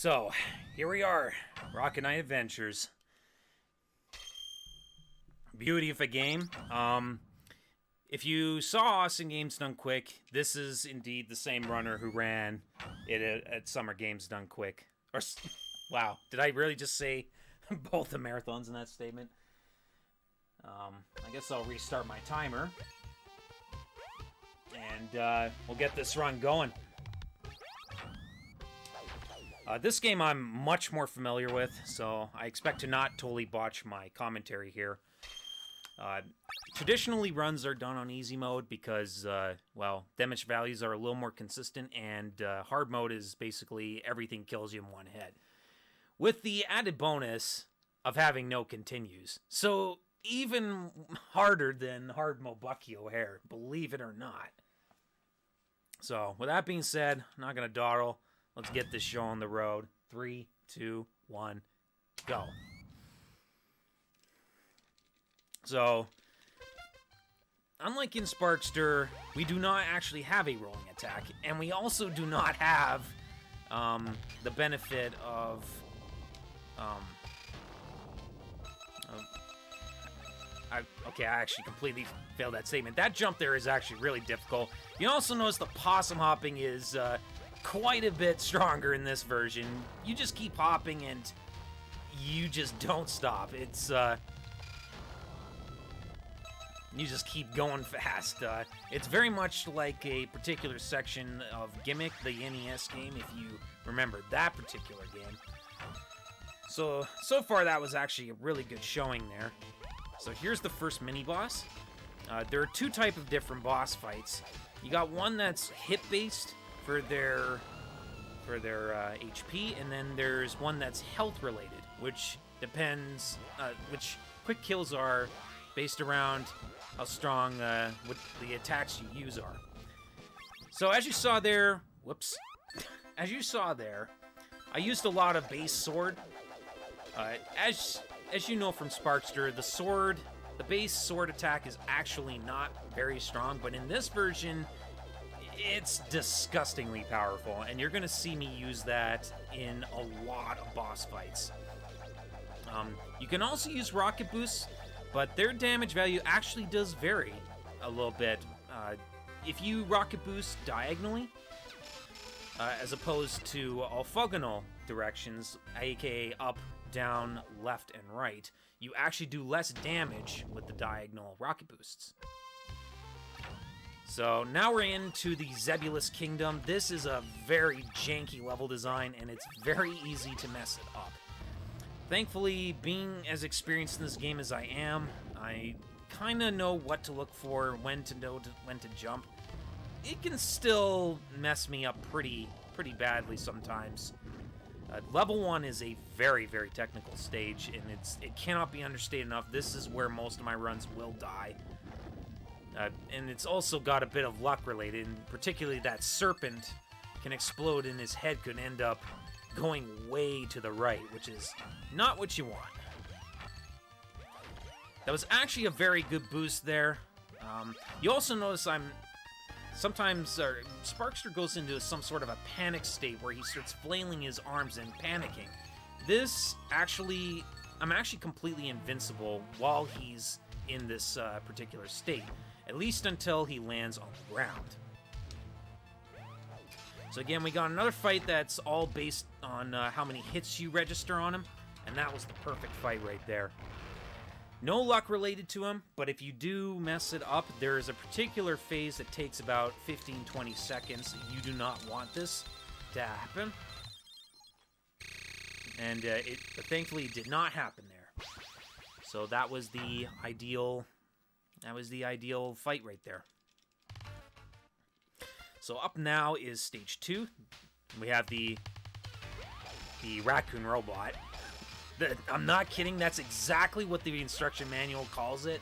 So, here we are, Rocket Knight Adventures. Beauty of a game. If you saw Austin Games Done Quick, this is indeed the same runner who ran it at Summer Games Done Quick. Wow, did I really just say both the marathons in that statement? I guess I'll restart my timer. And we'll get this run going. This game I'm much more familiar with, so I expect to not totally botch my commentary here. Traditionally, runs are done on easy mode because, well, damage values are a little more consistent, and hard mode is basically everything kills you in one hit. With the added bonus of having no continues. So, even harder than hard mode Bucky O'Hare, believe it or not. So, with that being said, I'm not going to dawdle. Let's get this show on the road. 3, 2, 1, go. So, unlike in Sparkster, we do not actually have a rolling attack, and we also do not have the benefit of okay, I actually completely failed that statement. That jump there is actually really difficult. You also notice the possum hopping is quite a bit stronger in this version. You just keep hopping and you just don't stop. It's you just keep going fast. It's very much like a particular section of Gimmick, the NES game, if you remember that particular game. So far that was actually a really good showing there. So here's the first mini-boss. There are two types of different boss fights. You got one that's hit-based for their HP, and then there's one that's health-related, which depends, which quick kills are based around how strong what the attacks you use are. So as you saw there, as you saw there, I used a lot of base sword. As you know from Sparkster, the base sword attack is actually not very strong, but in this version, it's disgustingly powerful, and you're going to see me use that in a lot of boss fights. You can also use rocket boosts, but their damage value actually does vary a little bit. If you rocket boost diagonally, as opposed to orthogonal directions, aka up, down, left, and right, you actually do less damage with the diagonal rocket boosts. So now we're into the Zebulus Kingdom. This is a very janky level design, and it's very easy to mess it up. Thankfully, being as experienced in this game as I am, I kind of know what to look for, when to jump. It can still mess me up pretty badly sometimes. Level 1 is a very, very technical stage, and it cannot be understated enough. This is where most of my runs will die. And it's also got a bit of luck related, and particularly that serpent can explode and his head could end up going way to the right, which is not what you want. That was actually a very good boost there. You also notice sometimes Sparkster goes into some sort of a panic state where he starts flailing his arms and panicking. I'm actually completely invincible while he's in this particular state, at least until he lands on the ground. So again, we got another fight that's all based on how many hits you register on him, and that was the perfect fight right there. No luck related to him, but if you do mess it up, there is a particular phase that takes about 15-20 seconds. You do not want this to happen. And but thankfully it did not happen there. So that was the ideal fight right there. So up now is stage 2. We have the raccoon robot. I'm not kidding, that's exactly what the instruction manual calls it.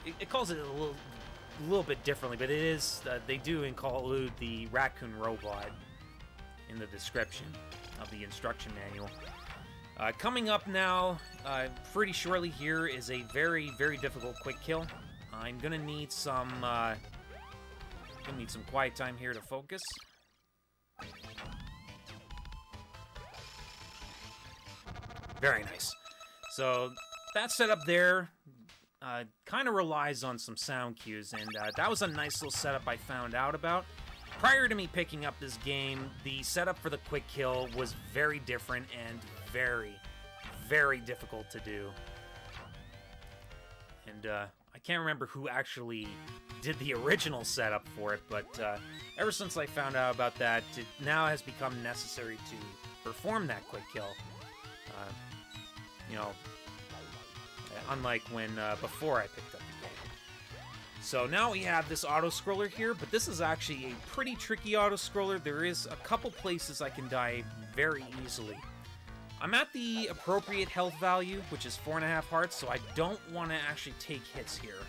It calls it a little bit differently, but it is, they do include the raccoon robot in the description of the instruction manual. Coming up now, pretty shortly here, is a very, very difficult quick kill. I'm gonna need some quiet time here to focus. Very nice. So that setup there kind of relies on some sound cues, and that was a nice little setup I found out about. Prior to me picking up this game, the setup for the quick kill was very different and very, very difficult to do. And I can't remember who actually did the original setup for it, but ever since I found out about that, it now has become necessary to perform that quick kill. You know, unlike when before I picked up the game. So now we have this auto-scroller here, but this is actually a pretty tricky auto-scroller. There is a couple places I can die very easily. I'm at the appropriate health value, which is 4.5 hearts, so I don't want to actually take hits here.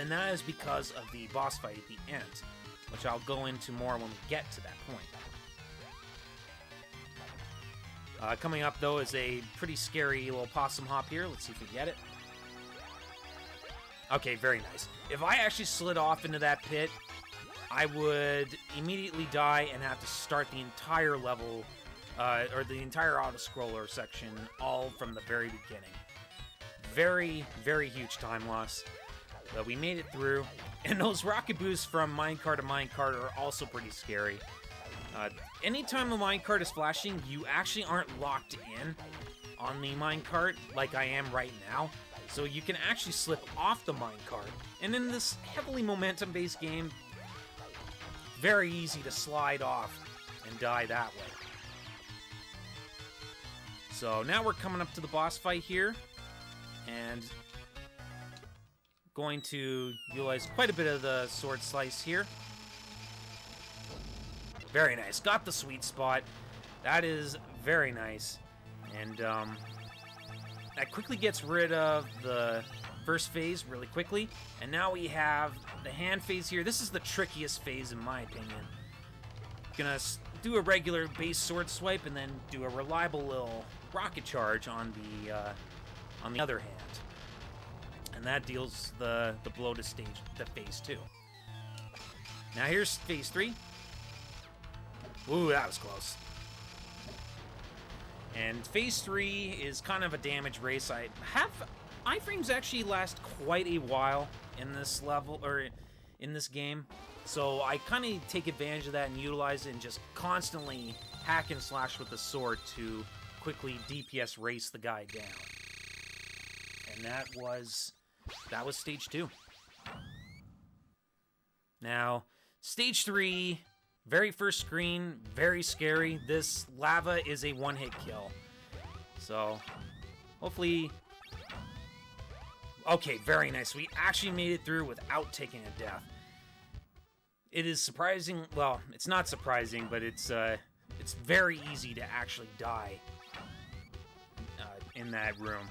And that is because of the boss fight at the end, which I'll go into more when we get to that point. Coming up, though, is a pretty scary little possum hop here. Let's see if we get it. Okay, very nice. If I actually slid off into that pit, I would immediately die and have to start the entire level, or the entire auto-scroller section, all from the very beginning. Very, very huge time loss. But we made it through. And those rocket boosts from minecart to minecart are also pretty scary. Anytime a minecart is flashing, you actually aren't locked in on the minecart like I am right now. So you can actually slip off the minecart. And in this heavily momentum-based game, very easy to slide off and die that way. So now we're coming up to the boss fight here. And going to utilize quite a bit of the sword slice here. Very nice. Got the sweet spot. That is very nice. And that quickly gets rid of the first phase really quickly. And now we have the hand phase here. This is the trickiest phase in my opinion. Gonna do a regular base sword swipe and then do a reliable little rocket charge on the other hand. And that deals the blow to phase 2. Now here's phase 3. Ooh, that was close. And phase 3 is kind of a damage race. Iframes actually last quite a while in this level, or in this game. So I kind of take advantage of that and utilize it and just constantly hack and slash with the sword to quickly DPS race the guy down. And that was stage 2. Now, stage 3, very first screen, very scary. This lava is a one-hit kill. So, hopefully... Okay, very nice. We actually made it through without taking a death. It is surprising... Well, it's not surprising, but it's very easy to actually die in that room.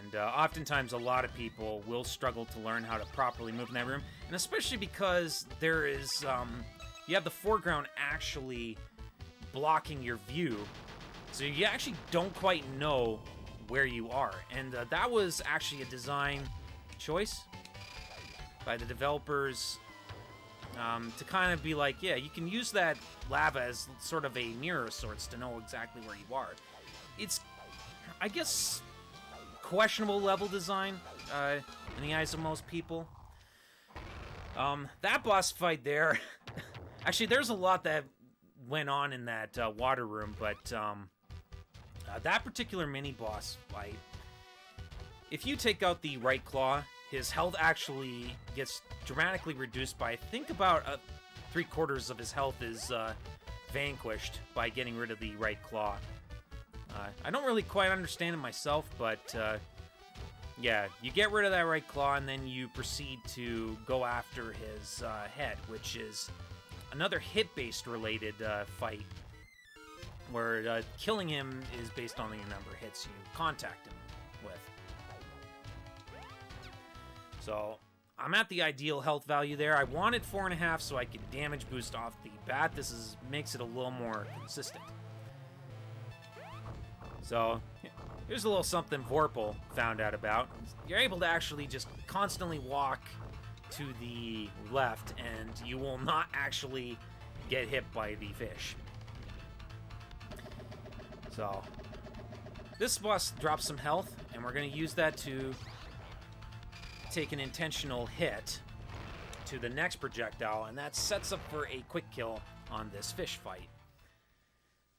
And oftentimes a lot of people will struggle to learn how to properly move in that room. And especially because there is... you have the foreground actually blocking your view, so you actually don't quite know where you are. And that was actually a design choice by the developers to kind of be like, yeah, you can use that lava as sort of a mirror of sorts to know exactly where you are. It's, I guess, questionable level design in the eyes of most people. That boss fight there... Actually, there's a lot that went on in that water room, but that particular mini-boss fight, if you take out the right claw, his health actually gets dramatically reduced by, I think, about 3/4 of his health is vanquished by getting rid of the right claw. I don't really quite understand it myself, but yeah, you get rid of that right claw, and then you proceed to go after his head, which is... another hit-based related fight, where killing him is based on the number of hits you contact him with. So, I'm at the ideal health value there. I wanted 4.5 so I could damage boost off the bat. This makes it a little more consistent. So, here's a little something Vorpal found out about. You're able to actually just constantly walk to the left, and you will not actually get hit by the fish. So, this boss drops some health, and we're going to use that to take an intentional hit to the next projectile, and that sets up for a quick kill on this fish fight.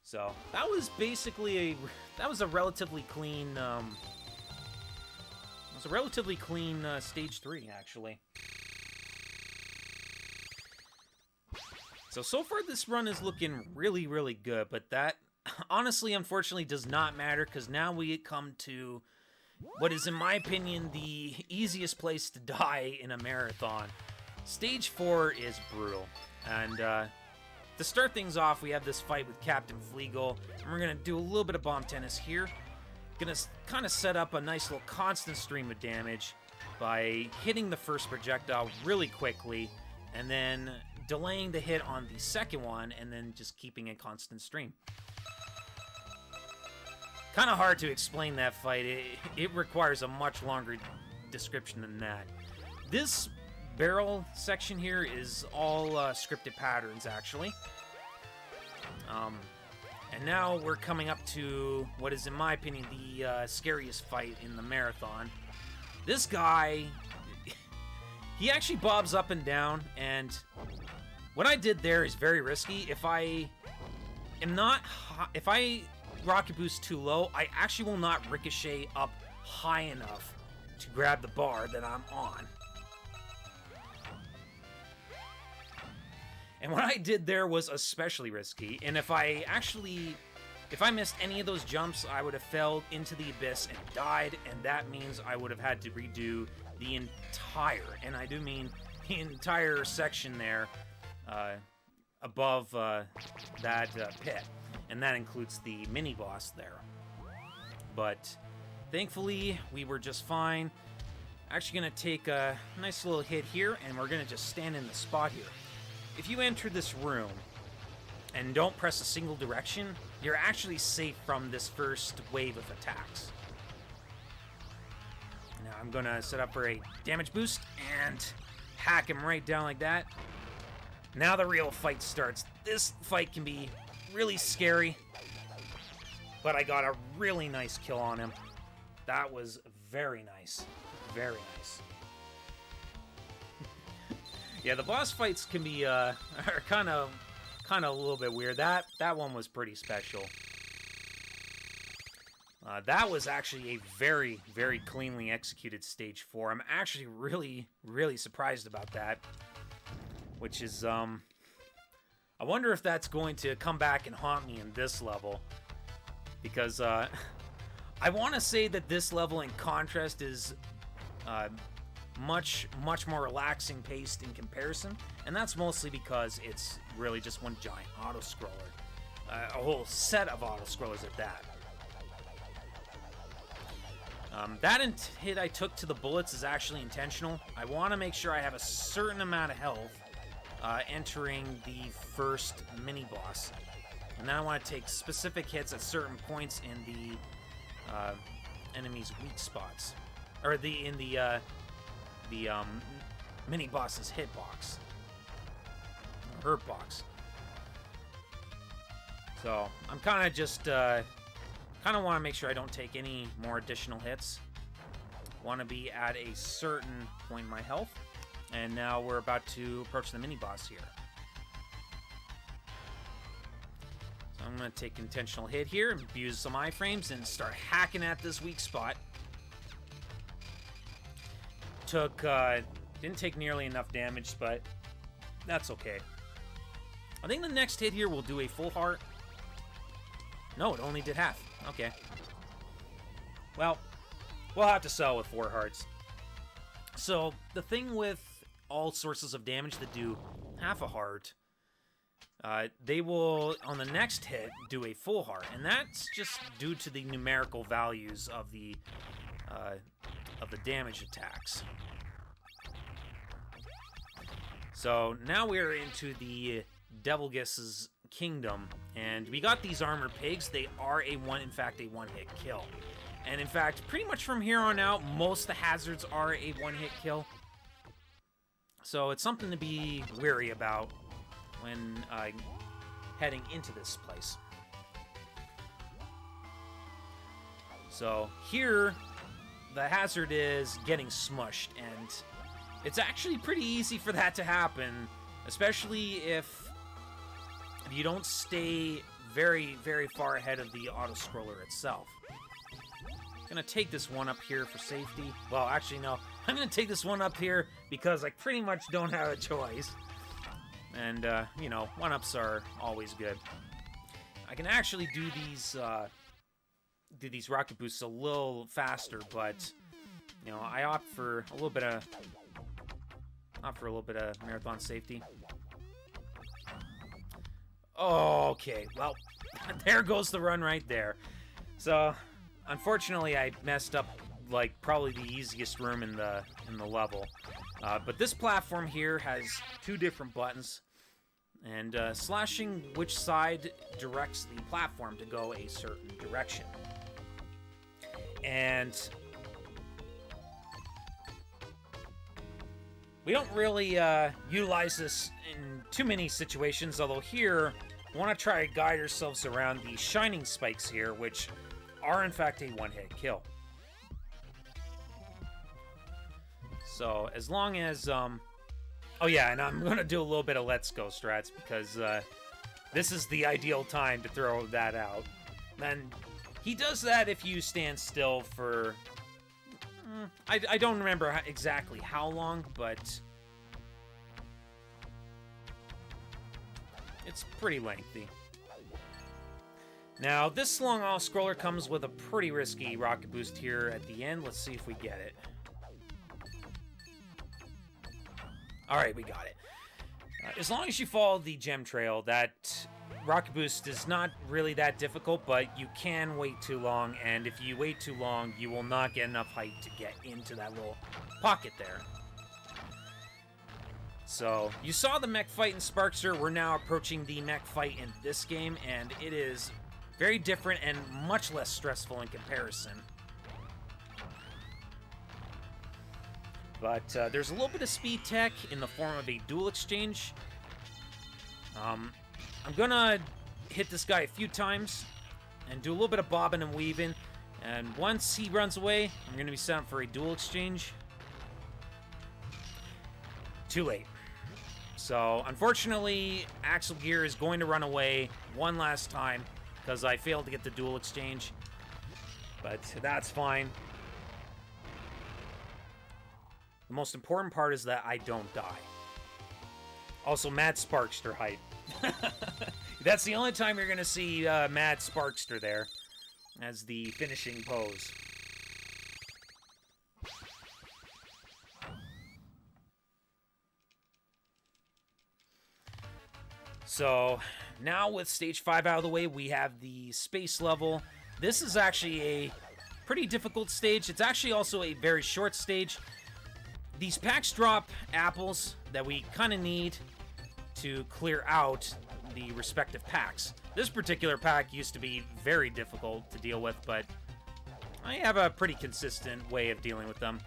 So that was basically a relatively clean stage 3 actually. So far this run is looking really, really good, but that honestly, unfortunately, does not matter, because now we come to what is, in my opinion, the easiest place to die in a marathon. Stage 4 is brutal, and to start things off, we have this fight with Captain Fleagle, and we're going to do a little bit of bomb tennis here. Going to kind of set up a nice little constant stream of damage by hitting the first projectile really quickly, and then delaying the hit on the second one, and then just keeping a constant stream. Kind of hard to explain that fight. It requires a much longer description than that. This barrel section here is all scripted patterns, actually. And now we're coming up to what is, in my opinion, the scariest fight in the marathon. This guy, he actually bobs up and down, and what I did there is very risky. If I rocket boost too low, I actually will not ricochet up high enough to grab the bar that I'm on. And what I did there was especially risky, and if I missed any of those jumps, I would have fell into the abyss and died, and that means I would have had to redo the entire, and I do mean the entire section there, above that pit. And that includes the mini-boss there. But thankfully, we were just fine. Actually going to take a nice little hit here, and we're going to just stand in the spot here. If you enter this room and don't press a single direction, you're actually safe from this first wave of attacks. Now I'm going to set up for a damage boost and hack him right down like that. Now the real fight starts. This fight can be really scary, but I got a really nice kill on him. That was very nice. Very nice. Yeah, the boss fights can be are kind of a little bit weird. That one was pretty special. That was actually a very, very cleanly executed stage 4. I'm actually really, really surprised about that, which is I wonder if that's going to come back and haunt me in this level, because I want to say that this level, in contrast, is much more relaxing paced in comparison, and that's mostly because it's really just one giant auto-scroller. A whole set of auto-scrollers at that. That hit I took to the bullets is actually intentional. I want to make sure I have a certain amount of health entering the first mini-boss. And then I want to take specific hits at certain points in the enemy's weak spots. Or in the mini-boss's hitbox. Hurt box. So, I'm kind of just, kind of want to make sure I don't take any more additional hits. Want to be at a certain point in my health. And now we're about to approach the mini-boss here. So I'm going to take intentional hit here, use some iframes, and start hacking at this weak spot. Didn't take nearly enough damage, but that's okay. I think the next hit here will do a full heart. No, it only did half. Okay. Well, we'll have to sell with 4 hearts. So, the thing with all sources of damage that do half a heart, they will, on the next hit, do a full heart. And that's just due to the numerical values of the damage attacks. So, now we're into the d4gr0n's kingdom, and we got these armored pigs. They are in fact a one-hit kill. And in fact, pretty much from here on out, most of the hazards are a one-hit kill. So it's something to be wary about when heading into this place. So here, the hazard is getting smushed, and it's actually pretty easy for that to happen, especially if you don't stay very, very far ahead of the auto-scroller itself. I'm gonna take this one up here for safety. Well, actually, no. I'm gonna take this one up here because I pretty much don't have a choice. And, you know, one-ups are always good. I can actually do these rocket boosts a little faster, but, you know, I opt for a little bit of marathon safety. Okay, well, there goes the run right there. So, unfortunately, I messed up, like, probably the easiest room in the level. But this platform here has 2 different buttons, and slashing which side directs the platform to go a certain direction. And we don't really utilize this in too many situations, although here, we want to try to guide ourselves around the shining spikes here, which are in fact a one-hit kill. So, as long as, oh yeah, and I'm going to do a little bit of Let's Go strats, because this is the ideal time to throw that out. And he does that if you stand still for, I don't remember exactly how long, but it's pretty lengthy. Now, this long auto-scroller comes with a pretty risky rocket boost here at the end. Let's see if we get it. Alright, we got it. As long as you follow the gem trail, that rocket boost is not really that difficult, but you can wait too long, and if you wait too long, you will not get enough height to get into that little pocket there. So, you saw the mech fight in Sparkster. We're now approaching the mech fight in this game, and it is very different and much less stressful in comparison. But there's a little bit of speed tech in the form of a dual exchange. I'm gonna hit this guy a few times and do a little bit of bobbing and weaving. And once he runs away, I'm gonna be set up for a dual exchange. Too late. So, unfortunately, Axel Gear is going to run away one last time because I failed to get the dual exchange. But that's fine. The most important part is that I don't die. Also, Mad Sparkster hype. That's the only time you're going to see Mad Sparkster there as the finishing pose. So, now with Stage 5 out of the way, we have the space level. This is actually a pretty difficult stage. It's actually also a very short stage. These packs drop apples that we kind of need to clear out the respective packs. This particular pack used to be very difficult to deal with, but I have a pretty consistent way of dealing with them.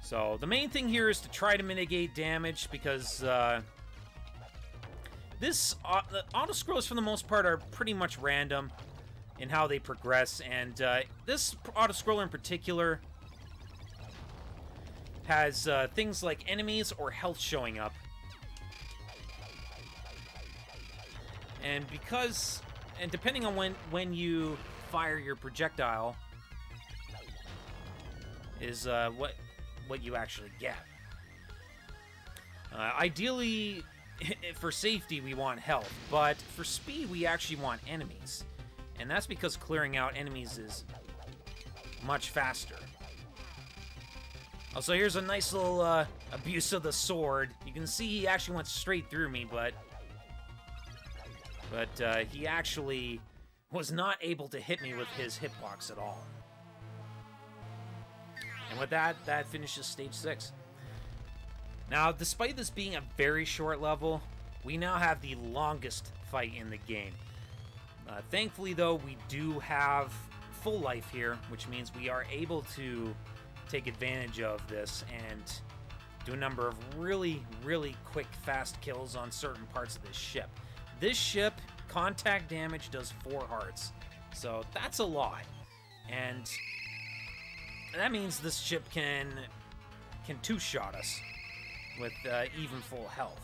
So the main thing here is to try to mitigate damage, because the auto-scrolls for the most part are pretty much random in how they progress, and this auto-scroller in particular has things like enemies or health showing up. And depending on when you fire your projectile is what you actually get. Ideally, for safety, we want health, but for speed, we actually want enemies. And that's because clearing out enemies is much faster. Also, here's a nice little abuse of the sword. You can see he actually went straight through me, but he actually was not able to hit me with his hitbox at all. And with that finishes Stage 6. Now, despite this being a very short level, we now have the longest fight in the game. Thankfully, though, we do have full life here, which means we are able to take advantage of this and do a number of really, really quick, fast kills on certain parts of this ship. This ship contact damage does 4 hearts. So that's a lot. And that means this ship can two-shot us with even full health.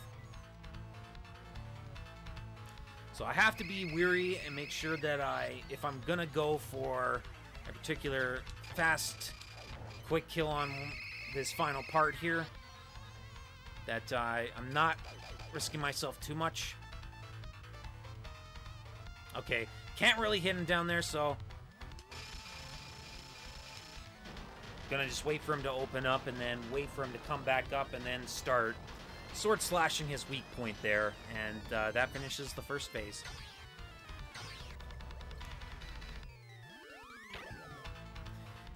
So I have to be wary and make sure that if I'm gonna go for a particular fast, quick kill on this final part here, that I'm not risking myself too much. Okay, can't really hit him down there, so gonna just wait for him to open up and then wait for him to come back up and then start sword slashing his weak point there, and that finishes the first phase.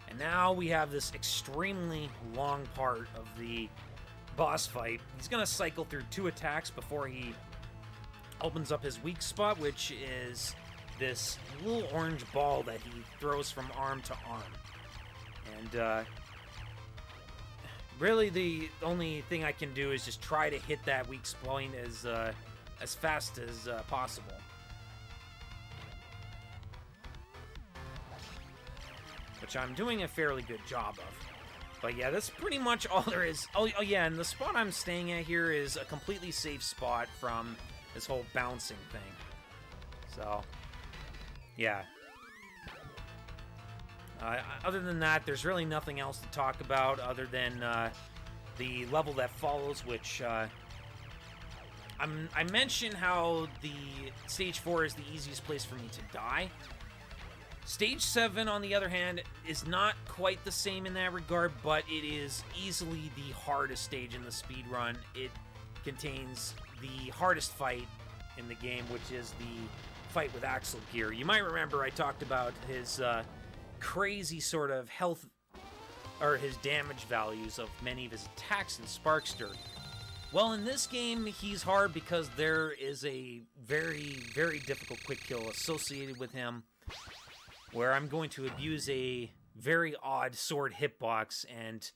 And now we have this extremely long part of the boss fight. He's gonna cycle through 2 attacks before he opens up his weak spot, which is this little orange ball that he throws from arm to arm. And really the only thing I can do is just try to hit that weak point as fast as possible. Which I'm doing a fairly good job of. But yeah, that's pretty much all there is. Oh yeah, and the spot I'm staying at here is a completely safe spot from this whole bouncing thing. So, yeah. Other than that, there's really nothing else to talk about other than the level that follows, which I mentioned how the Stage 4 is the easiest place for me to die. Stage 7, on the other hand, is not quite the same in that regard, but it is easily the hardest stage in the speedrun. It contains the hardest fight in the game, which is the fight with Axel Gear. You might remember I talked about his crazy sort of health, or his damage values of many of his attacks in Sparkster. Well, in this game, he's hard because there is a very, very difficult quick kill associated with him, where I'm going to abuse a very odd sword hitbox, and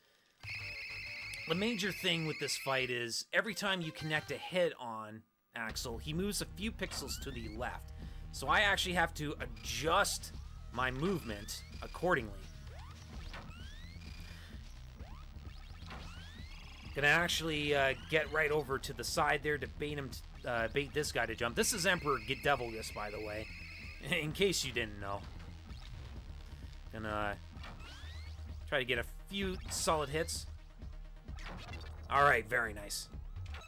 the major thing with this fight is every time you connect a hit on Axel, he moves a few pixels to the left. So I actually have to adjust my movement accordingly. Gonna actually get right over to the side there to bait this guy to jump. This is Emperor d4gr0n, by the way, in case you didn't know. Gonna try to get a few solid hits. Alright, very nice.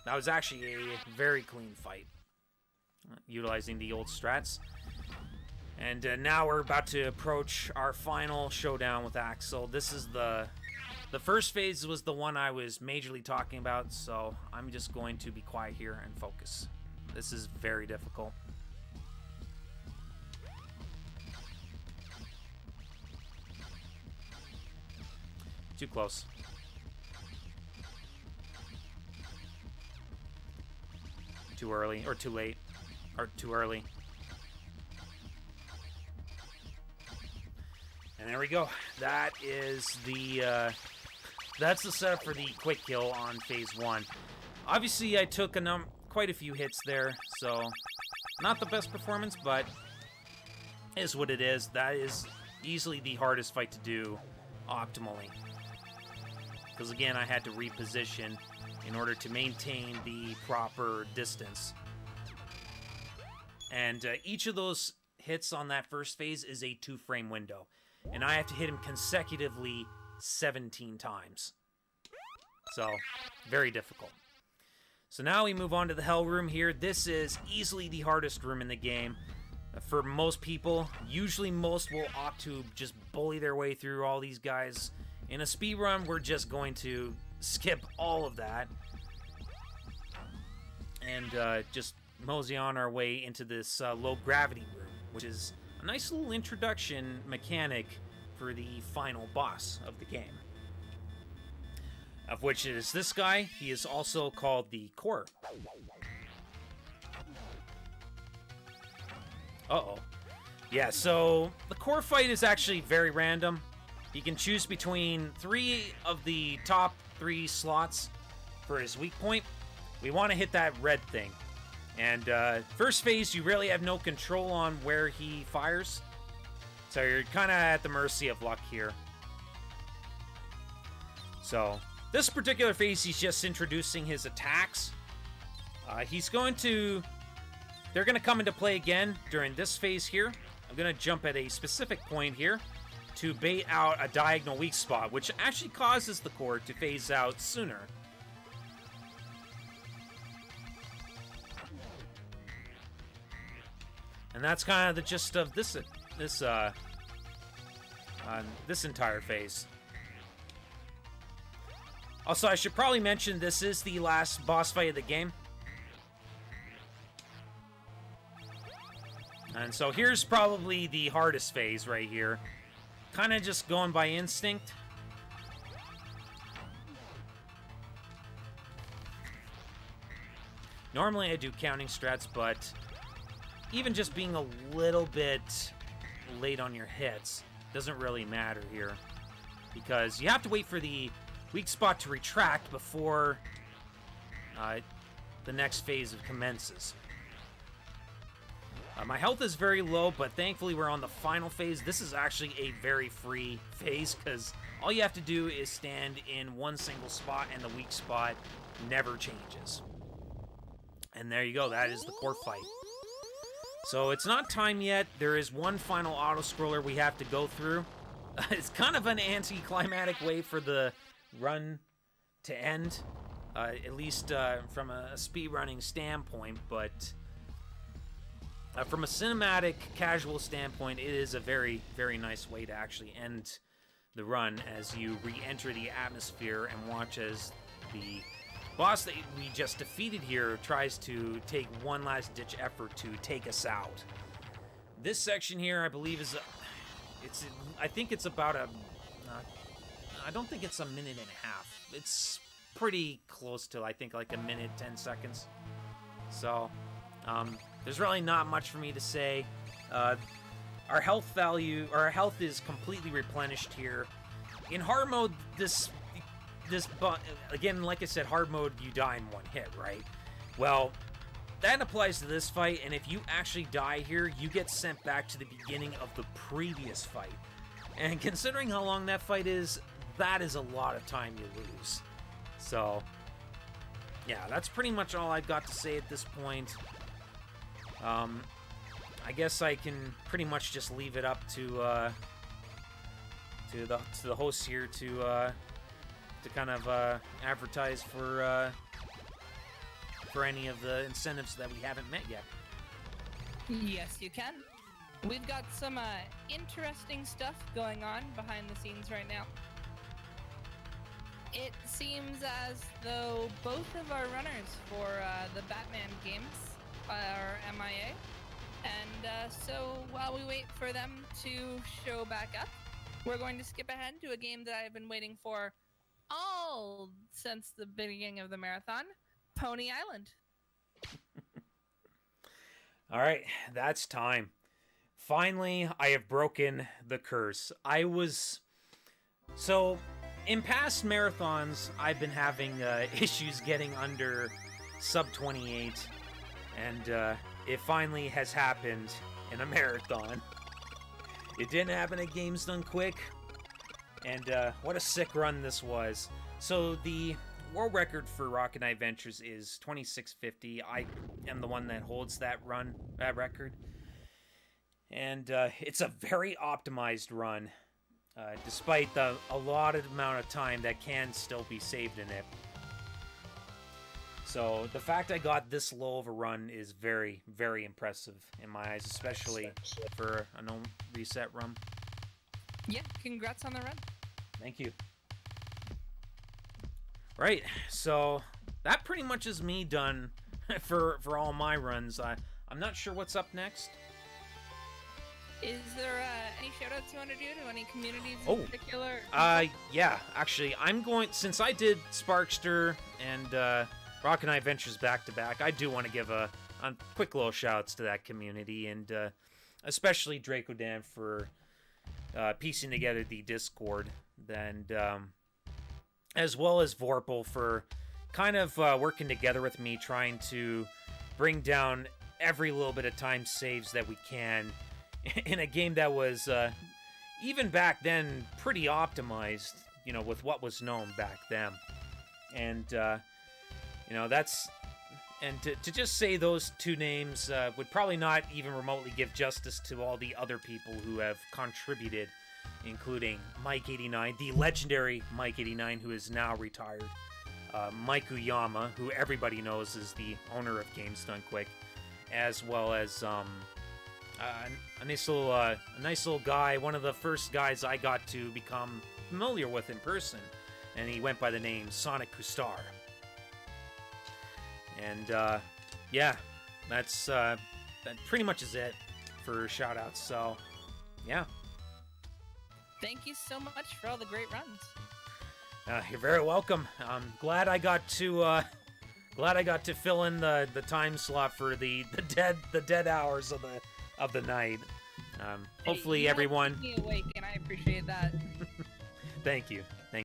That was actually a very clean fight, utilizing the old strats. And now we're about to approach our final showdown with Axel. This is the first phase was the one I was majorly talking about, so I'm just going to be quiet here and focus. This is very difficult. Too close. Too early, or too late, or too early. And there we go. That is that's the setup for the quick kill on phase 1. Obviously, I took quite a few hits there, so not the best performance, but is what it is. That is easily the hardest fight to do optimally. Because again, I had to reposition in order to maintain the proper distance. And each of those hits on that first phase is a 2-frame window. And I have to hit him consecutively 17 times. So, very difficult. So now we move on to the Hell Room here. This is easily the hardest room in the game. For most people, usually most will opt to just bully their way through all these guys. In a speedrun, we're just going to skip all of that and just mosey on our way into this low-gravity room, which is a nice little introduction mechanic for the final boss of the game, of which is this guy. He is also called the Core. Uh-oh. Yeah, so the Core fight is actually very random. You can choose between 3 of the top 3 slots for his weak point. We want to hit that red thing, And first phase, you really have no control on where he fires. So you're kind of at the mercy of luck here. So this particular phase, he's just introducing his attacks. They're going to come into play again during this phase here. I'm going to jump at a specific point here to bait out a diagonal weak spot, which actually causes the core to phase out sooner. And that's kind of the gist of this entire phase. Also, I should probably mention this is the last boss fight of the game. And so here's probably the hardest phase right here. Kind of just going by instinct. Normally I do counting strats, but even just being a little bit late on your hits doesn't really matter here. Because you have to wait for the weak spot to retract before the next phase commences. My health is very low, but thankfully we're on the final phase. This is actually a very free phase because all you have to do is stand in one single spot and the weak spot never changes. And there you go, that is the core fight. So it's not time yet. There is one final auto-scroller we have to go through. It's kind of an anticlimactic way for the run to end, at least from a speedrunning standpoint, but from a cinematic, casual standpoint, it is a very, very nice way to actually end the run as you re-enter the atmosphere and watch as the boss that we just defeated here tries to take one last-ditch effort to take us out. This section here, I believe, I think it's about I don't think it's a minute and a half. It's pretty close to, I think, like a minute, 10 seconds. So, there's really not much for me to say. Our health is completely replenished here. In hard mode, again, like I said, hard mode, you die in one hit, right? Well, that applies to this fight, and if you actually die here, you get sent back to the beginning of the previous fight. And considering how long that fight is, that is a lot of time you lose. So, yeah, that's pretty much all I've got to say at this point. I guess I can pretty much just leave it up to the hosts here to kind of advertise for any of the incentives that we haven't met yet. Yes, you can. We've got some interesting stuff going on behind the scenes right now. It seems as though both of our runners for the Batman games are MIA. And so while we wait for them to show back up, we're going to skip ahead to a game that I've been waiting for all since the beginning of the marathon, Pony Island. All right, that's time. Finally, I have broken the curse. In past marathons, I've been having issues getting under sub 28, and it finally has happened in a marathon. It didn't happen at Games Done Quick, and what a sick run this was. So the world record for Rocket Knight Ventures is 26:50. I am the one that holds that record. And it's a very optimized run, despite the allotted amount of time that can still be saved in it. So the fact I got this low of a run is very, very impressive in my eyes, especially for a no reset run. Yeah, congrats on the run. Thank you. Right, so that pretty much is me done for all my runs. I'm not sure what's up next. Is there any shoutouts you want to do to any communities in particular? Yeah, actually, since I did Sparkster and Rocket Knight Ventures back-to-back, I do want to give a quick little shout-outs to that community, and especially d4gr0n for piecing together the Discord, and as well as Vorpal for kind of working together with me, trying to bring down every little bit of time saves that we can in a game that was, even back then, pretty optimized, you know, with what was known back then. And, you know, that's... And to just say those two names would probably not even remotely give justice to all the other people who have contributed, including Mike89, the legendary Mike89, who is now retired, Mike Uyama, who everybody knows is the owner of Games Done Quick, as well as a nice little guy, one of the first guys I got to become familiar with in person, and he went by the name Sonic Kustar. And yeah, that pretty much is it for shoutouts. So yeah, Thank you so much for all the great runs. you're very welcome. I'm glad I got to fill in the time slot for the dead hours of the night. Hopefully you everyone. helped keep me awake, and I appreciate that. Thank you.